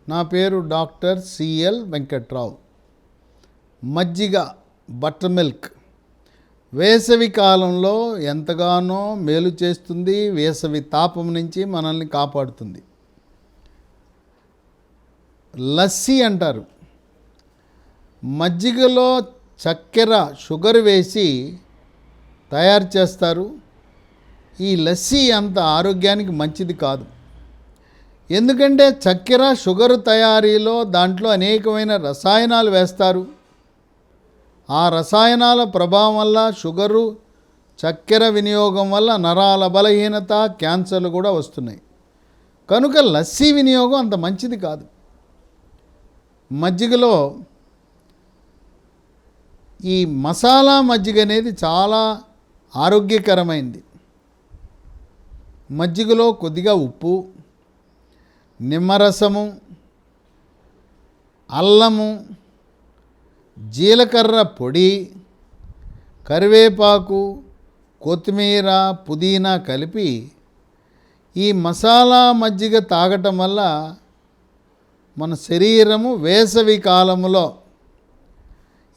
నా పేరు doctor CL Venkat రావు. మజ్జిగ బటర్ మిల్క్ వేసవి కాలంలో ఎంతగానో మేలు చేస్తుంది. వేసవి తాపం నుంచి మనల్ని కాపాడుతుంది. లస్సీ అంటారు. మజ్జిగలో చక్కెర షుగర్ వేసి తయారు చేస్తారు. ఈ లస్సీ అంత ఆరోగ్యానికి మంచిది కాదు. ఎందుకంటే చక్కెర షుగర్ తయారీలో దాంట్లో అనేకమైన రసాయనాలు వేస్తారు. ఆ రసాయనాల ప్రభావం వల్ల షుగరు చక్కెర వినియోగం వల్ల నరాల బలహీనత, క్యాన్సర్లు కూడా వస్తున్నాయి. కనుక లస్సీ వినియోగం అంత మంచిది కాదు. మజ్జిగలో ఈ మసాలా మజ్జిగ అనేది చాలా ఆరోగ్యకరమైంది. మజ్జిగలో కొద్దిగా ఉప్పు, నిమ్మరసము, అల్లము, జీలకర్ర పొడి, కరివేపాకు, కొత్తిమీర, పుదీనా కలిపి ఈ మసాలా మజ్జిగ తాగటం వల్ల మన శరీరము వేసవి కాలంలో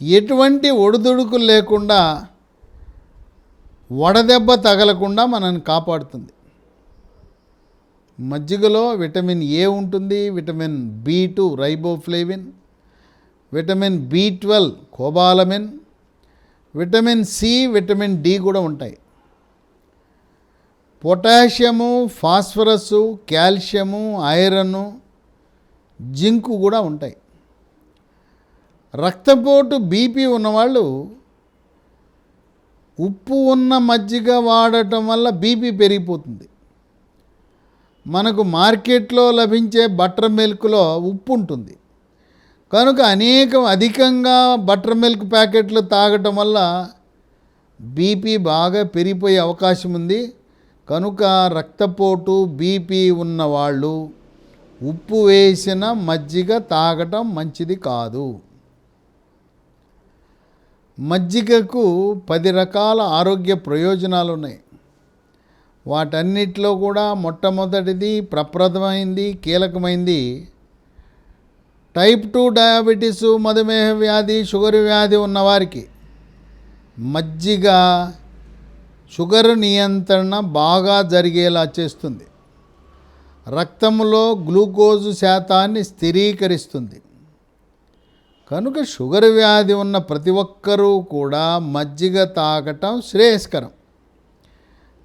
ఎటువంటి ఒడిదుడుకులు లేకుండా, వడదెబ్బ తగలకుండా మనల్ని కాపాడుతుంది. మజ్జిగలో విటమిన్ ఏ ఉంటుంది, vitamin B2 riboflavin, vitamin B12 cobalamin, vitamin C, vitamin D కూడా ఉంటాయి. Potassium, phosphorus, calcium, iron, zinc కూడా ఉంటాయి. రక్తపోటు బీపీ ఉన్నవాళ్ళు ఉప్పు ఉన్న మజ్జిగ వాడటం వల్ల బీపీ పెరిగిపోతుంది. మనకు మార్కెట్లో లభించే బటర్ మిల్క్లో ఉప్పు ఉంటుంది. కనుక అధికంగా బటర్ మిల్క్ ప్యాకెట్లు తాగటం వల్ల బీపీ బాగా పెరిగిపోయే అవకాశం ఉంది. కనుక రక్తపోటు, బీపీ ఉన్నవాళ్ళు ఉప్పు వేసిన మజ్జిగ తాగటం మంచిది కాదు. మజ్జిగకు 10 రకాల ఆరోగ్య ప్రయోజనాలు ఉన్నాయి. వాటన్నిటిలో కూడా మొట్టమొదటిది, ప్రప్రథమైంది, కీలకమైంది టైప్ 2 డయాబెటీసు, మధుమేహ వ్యాధి, షుగర్ వ్యాధి ఉన్నవారికి మజ్జిగ షుగర్ నియంత్రణ బాగా జరిగేలా చేస్తుంది. రక్తంలో గ్లూకోజు శాతాన్ని స్థిరీకరిస్తుంది. కనుక షుగర్ వ్యాధి ఉన్న ప్రతి ఒక్కరూ కూడా మజ్జిగ తాగటం శ్రేయస్కరం.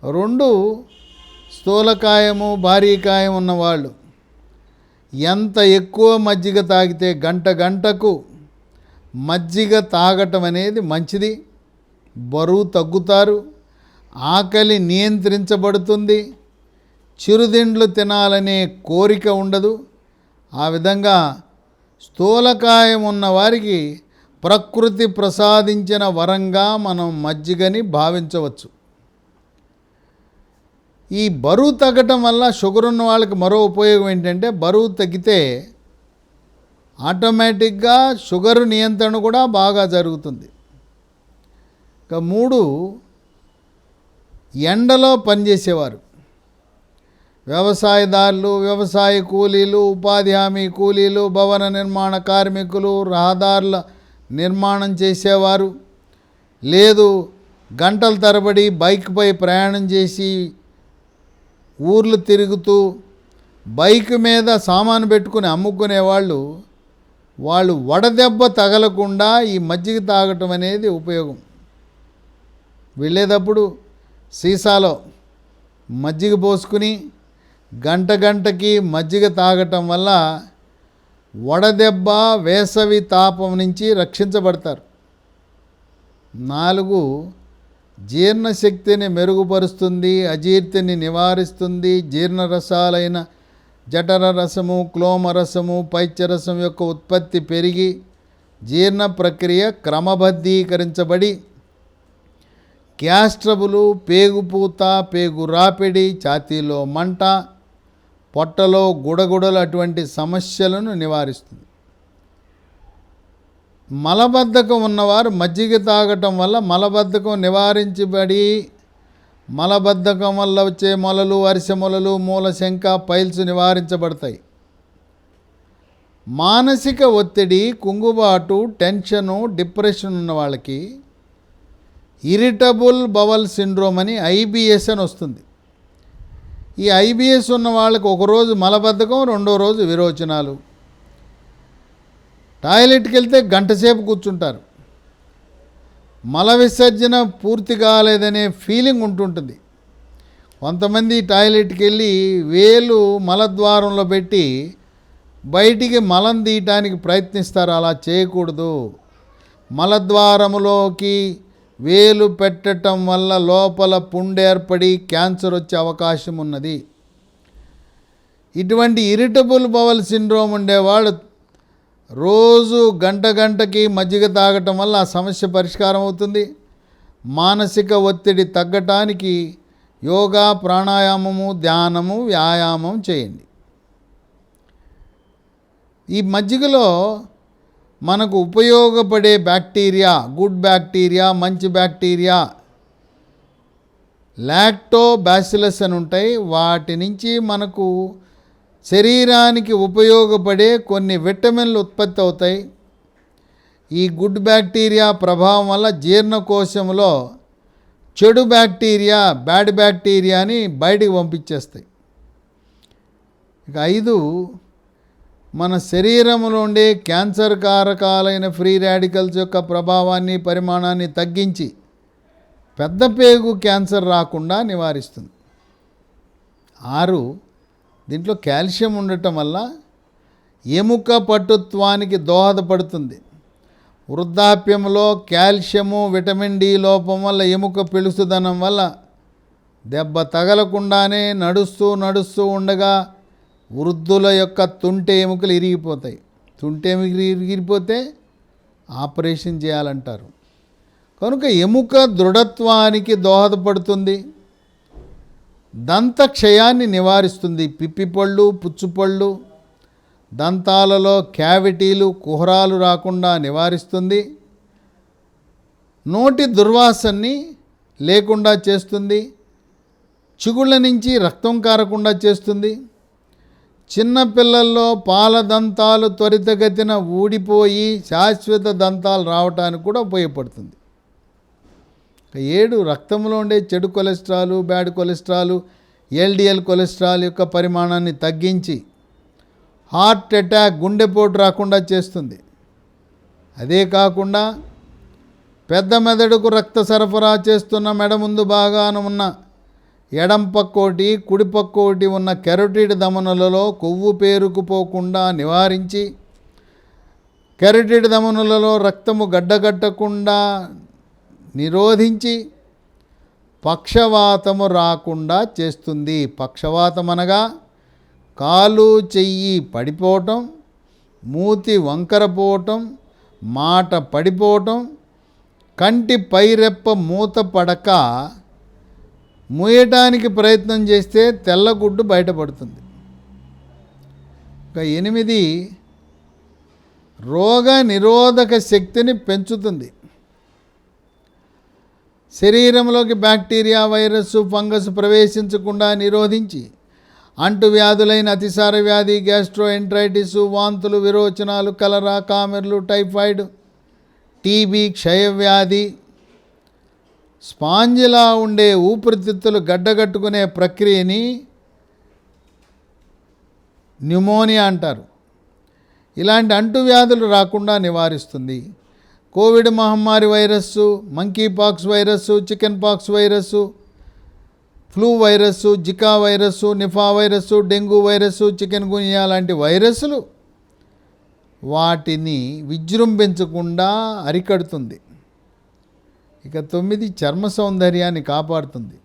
2, స్థూలకాయము, భారీకాయం ఉన్నవాళ్ళు ఎంత ఎక్కువ మజ్జిగ తాగితే గంటకు మజ్జిగ తాగటం అనేది మంచిది. బరువు తగ్గుతారు, ఆకలి నియంత్రించబడుతుంది, చిరుతిండ్లు తినాలనే కోరిక ఉండదు. ఆ విధంగా స్థూలకాయం ఉన్నవారికి ప్రకృతి ప్రసాదించిన వరంగా మనం మజ్జిగని భావించవచ్చు. ఈ బరువు తగ్గటం వల్ల షుగర్ ఉన్న వాళ్ళకి మరో ఉపయోగం ఏంటంటే, బరువు తగ్గితే ఆటోమేటిక్గా షుగర్ నియంత్రణ కూడా బాగా జరుగుతుంది. ఇక 3, ఎండలో పనిచేసేవారు, వ్యవసాయదారులు, వ్యవసాయ కూలీలు, ఉపాధి హామీ కూలీలు, భవన నిర్మాణ కార్మికులు, రహదారుల నిర్మాణం చేసేవారు, లేదు గంటల తరబడి బైక్పై ప్రయాణం చేసి ఊర్లు తిరుగుతూ బైక్ మీద సామాను పెట్టుకుని అమ్ముకునేవాళ్ళు, వాళ్ళు వడదెబ్బ తగలకుండా ఈ మజ్జిగ తాగటం అనేది ఉపయోగం. వెళ్ళేటప్పుడు సీసాలో మజ్జిగ పోసుకుని గంటకి మజ్జిగ తాగటం వల్ల వడదెబ్బ, వేసవి తాపం నుంచి రక్షించబడతారు. 4, జీర్ణశక్తిని మెరుగుపరుస్తుంది, అజీర్తిని నివారిస్తుంది. జీర్ణరసాలైన జఠర రసము, క్లోమరసము, పైత్యరసం యొక్క ఉత్పత్తి పెరిగి జీర్ణ ప్రక్రియ క్రమబద్ధీకరించబడి గ్యాస్ ట్రబులు, పేగుపూత, పేగు రాపిడి, ఛాతీలో మంట, పొట్టలో గుడగుడలు అటువంటి సమస్యలను నివారిస్తుంది. మలబద్ధకం ఉన్నవారు మజ్జిగ తాగటం వల్ల మలబద్ధకం నివారించబడి మలబద్ధకం వల్ల వచ్చే మొలలు, అరిసె మొలలు, మూలశంక, పైల్స్ నివారించబడతాయి. మానసిక ఒత్తిడి, కుంగుబాటు, టెన్షను, డిప్రెషన్ ఉన్న వాళ్ళకి ఇరిటబుల్ బవల్ సిండ్రోమ్ అని ఐబిఎస్ అని వస్తుంది. ఈ ఐబిఎస్ ఉన్న వాళ్ళకి ఒకరోజు మలబద్ధకం, రెండో రోజు విరోచనాలు. టాయిలెట్కి వెళ్తే గంట సేపు కూర్చుంటారు. మల విసర్జన పూర్తి కాలేదనే ఫీలింగ్ ఉంటుంటుంది. కొంతమంది టాయిలెట్కి వెళ్ళి వేలు మలద్వారంలో పెట్టి బయటికి మలం తీయటానికి ప్రయత్నిస్తారు. అలా చేయకూడదు. మలద్వారములోకి వేలు పెట్టడం వల్ల లోపల పుండు ఏర్పడి క్యాన్సర్ వచ్చే అవకాశం ఉన్నది. ఇటువంటి ఇరిటబుల్ బవల్ సిండ్రోమ్ ఉండేవాళ్ళు రోజు గంటకి మజ్జిగ తాగటం వల్ల ఆ సమస్య పరిష్కారం అవుతుంది. మానసిక ఒత్తిడి తగ్గటానికి యోగా, ప్రాణాయామము, ధ్యానము, వ్యాయామం చేయండి. ఈ మజ్జిగలో మనకు ఉపయోగపడే బ్యాక్టీరియా, గుడ్ బ్యాక్టీరియా, మంచి బ్యాక్టీరియా, లాక్టోబాసిలస్ అని ఉంటాయి. వాటి నుంచి మనకు శరీరానికి ఉపయోగపడే కొన్ని విటమిన్లు ఉత్పత్తి అవుతాయి. ఈ గుడ్ బ్యాక్టీరియా ప్రభావం వల్ల జీర్ణకోశంలో చెడు బ్యాక్టీరియా, బ్యాడ్ బ్యాక్టీరియాని బయటికి పంపించేస్తాయి. ఇక 5, మన శరీరంలో ఉండే క్యాన్సర్ కారకాలైన ఫ్రీ రాడికల్స్ యొక్క ప్రభావాన్ని, పరిమాణాన్ని తగ్గించి పెద్ద పేగు క్యాన్సర్ రాకుండా నివారిస్తుంది. 6, దీంట్లో కాల్షియం ఉండటం వల్ల ఎముక పటుత్వానికి దోహదపడుతుంది. వృద్ధాప్యంలో కాల్షియము, విటమిన్ డి లోపం వల్ల ఎముక పెళుసుదనం వల్ల దెబ్బ తగలకుండానే నడుస్తూ ఉండగా వృద్ధుల యొక్క తుంటె ఎముకలు ఇరిగిపోతాయి. తుంటె ఎముకలు ఇరిగిపోతే ఆపరేషన్ చేయాలంటారు. కనుక ఎముక దృఢత్వానికి దోహదపడుతుంది. దంత క్షయాన్ని నివారిస్తుంది. పిప్పిపళ్ళు, పుచ్చుపళ్ళు, దంతాలలో క్యావిటీలు, కుహరాలు రాకుండా నివారిస్తుంది. నోటి దుర్వాసనని లేకుండా చేస్తుంది. చిగుళ్ళ నుంచి రక్తం కారకుండా చేస్తుంది. చిన్నపిల్లల్లో పాల దంతాలు త్వరితగతిన ఊడిపోయి శాశ్వత దంతాలు రావటానికి కూడా ఉపయోగపడుతుంది. 7, రక్తంలో ఉండే చెడు cholesterol, bad cholesterol, LDL cholesterol యొక్క పరిమాణాన్ని తగ్గించి హార్ట్ అటాక్, గుండెపోటు రాకుండా చేస్తుంది. అదే కాకుండా పెద్ద మెదడుకు రక్త సరఫరా చేస్తున్న మెడ ముందు భాగాన ఉన్న ఎడం పక్కోటి, కుడి పక్కోటి ఉన్న కెరోటిడ్ ధమనులలో కొవ్వు పేరుకుపోకుండా నివారించి కెరోటిడ్ ధమనులలో రక్తము గడ్డగట్టకుండా నిరోధించి పక్షవాతము రాకుండా చేస్తుంది. పక్షవాతం అనగా కాలు, చెయ్యి పడిపోవటం, మూతి వంకరపోవటం, మాట పడిపోవటం, కంటి పైరెప్ప మూత పడక మూయటానికి ప్రయత్నం చేస్తే తెల్లగుడ్డు బయటపడుతుంది. 8, రోగ నిరోధక శక్తిని పెంచుతుంది. శరీరంలోకి బ్యాక్టీరియా, వైరస్, ఫంగస్ ప్రవేశించకుండా నిరోధించి అంటువ్యాధులైన అతిసార వ్యాధి, గ్యాస్ట్రోఎంట్రైటిస్, వాంతులు, విరోచనాలు, కలరా, కామెర్లు, టైఫాయిడ్, టీబీ, క్షయవ్యాధి, స్పాంజిలా ఉండే ఊపిరితిత్తులు గడ్డగట్టుకునే ప్రక్రియని న్యూమోనియా అంటారు. ఇలాంటి అంటువ్యాధులు రాకుండా నివారిస్తుంది. కోవిడ్ మహమ్మారి virus, monkeypox virus, chickenpox virus, flu virus, Zika virus, Nipah virus, dengue virus, chikungunya లాంటి వైరస్సులు వాటిని విజృంభించకుండా అరికడుతుంది. ఇక 9, చర్మ సౌందర్యాన్ని కాపాడుతుంది.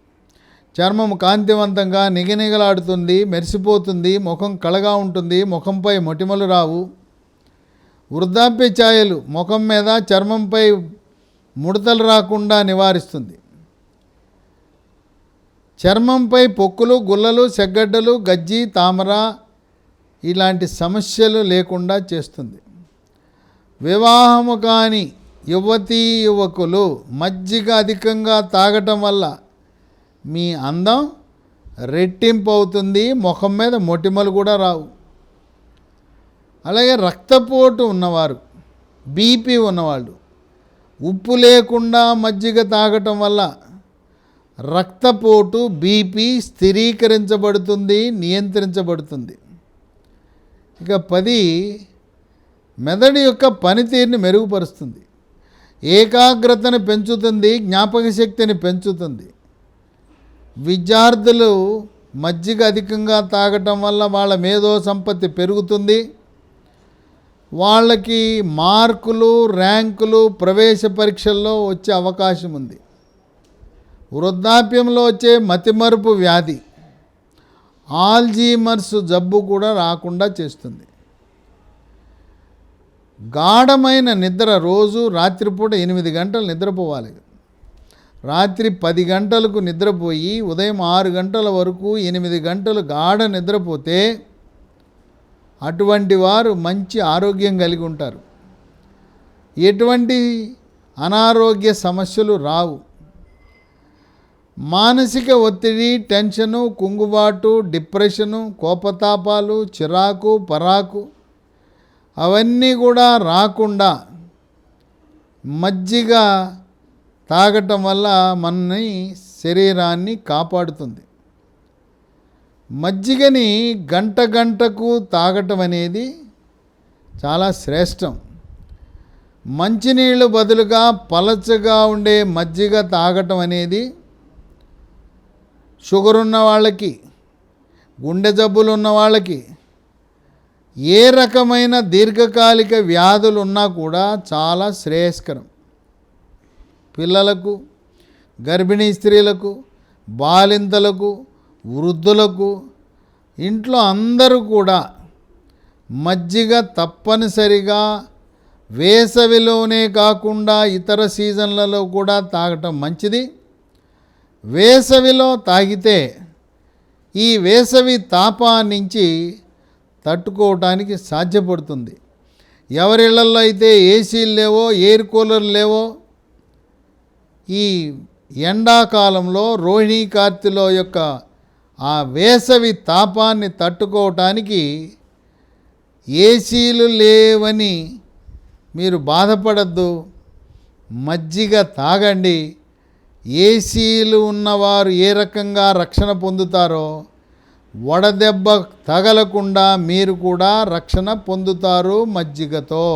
చర్మం కాంతివంతంగా నిగనిగలాడుతుంది, మెరిసిపోతుంది, ముఖం కళగా ఉంటుంది, ముఖంపై మొటిమలు రావు. వృద్ధాప్య ఛాయలు ముఖం మీద, చర్మంపై ముడతలు రాకుండా నివారిస్తుంది. చర్మంపై పొక్కులు, గుల్లలు, సెగ్గడ్డలు, గజ్జి, తామర ఇలాంటి సమస్యలు లేకుండా చేస్తుంది. వివాహము కాని యువతీ యువకులు మజ్జిగ అధికంగా తాగటం వల్ల మీ అందం రెట్టింపు అవుతుంది. ముఖం మీద మొటిమలు కూడా రావు. అలాగే రక్తపోటు ఉన్నవారు, బీపీ ఉన్నవాళ్ళు ఉప్పు లేకుండా మజ్జిగ తాగటం వల్ల రక్తపోటు, బీపీ స్థిరీకరించబడుతుంది, నియంత్రించబడుతుంది. ఇక 10, మెదడు యొక్క పనితీరుని మెరుగుపరుస్తుంది, ఏకాగ్రతను పెంచుతుంది, జ్ఞాపక శక్తిని పెంచుతుంది. విద్యార్థులు మజ్జిగ అధికంగా తాగటం వల్ల వాళ్ళ మేధో సంపత్తి పెరుగుతుంది, వాళ్ళకి మార్కులు, ర్యాంకులు ప్రవేశ పరీక్షల్లో వచ్చే అవకాశం ఉంది. వృద్ధాప్యంలో వచ్చే మతిమరుపు వ్యాధి, ఆల్జీమర్స్ జబ్బు కూడా రాకుండా చేస్తుంది. గాఢమైన నిద్ర, రోజు రాత్రిపూట 8 గంటలు నిద్రపోవాలి. రాత్రి 10 గంటలకు నిద్రపోయి ఉదయం 6 గంటల వరకు 8 గంటలు గాఢ నిద్రపోతే అటువంటి వారు మంచి ఆరోగ్యం కలిగి ఉంటారు. ఎటువంటి అనారోగ్య సమస్యలు రావు. మానసిక ఒత్తిడి, టెన్షను, కుంగుబాటు, డిప్రెషను, కోపతాపాలు, చిరాకు, పరాకు అవన్నీ కూడా రాకుండా మజ్జిగ తాగటం వల్ల మన శరీరాన్ని కాపాడుతుంది. మజ్జిగని గంటకు తాగటం అనేది చాలా శ్రేష్టం. మంచినీళ్ళు బదులుగా పలచగా ఉండే మజ్జిగ తాగటం అనేది షుగర్ ఉన్న వాళ్ళకి, గుండె జబ్బులు ఉన్న వాళ్ళకి, ఏ రకమైన దీర్ఘకాలిక వ్యాధులు ఉన్నా కూడా చాలా శ్రేయస్కరం. పిల్లలకు, గర్భిణీ స్త్రీలకు, బాలింతలకు, వృద్ధులకు, ఇంట్లో అందరూ కూడా మజ్జిగ తప్పనిసరిగా వేసవిలోనే కాకుండా ఇతర సీజన్లలో కూడా తాగటం మంచిది. వేసవిలో తాగితే ఈ వేసవి తాపాన్నించి తట్టుకోవటానికి సాధ్యపడుతుంది. ఎవరిళ్లలో అయితే ఏసీలు లేవో, ఎయిర్ కూలర్లు లేవో, ఈ ఎండాకాలంలో రోహిణీ కార్తెలో యొక్క ఆ వేసవి తాపాన్ని తట్టుకోవటానికి ఏసీలు లేవని మీరు బాధపడద్దు, మజ్జిగ తాగండి. ఏసీలు ఉన్నవారు ఏ రకంగా రక్షణ పొందుతారో వడదెబ్బ తగలకుండా మీరు కూడా రక్షణ పొందుతారు మజ్జిగతో.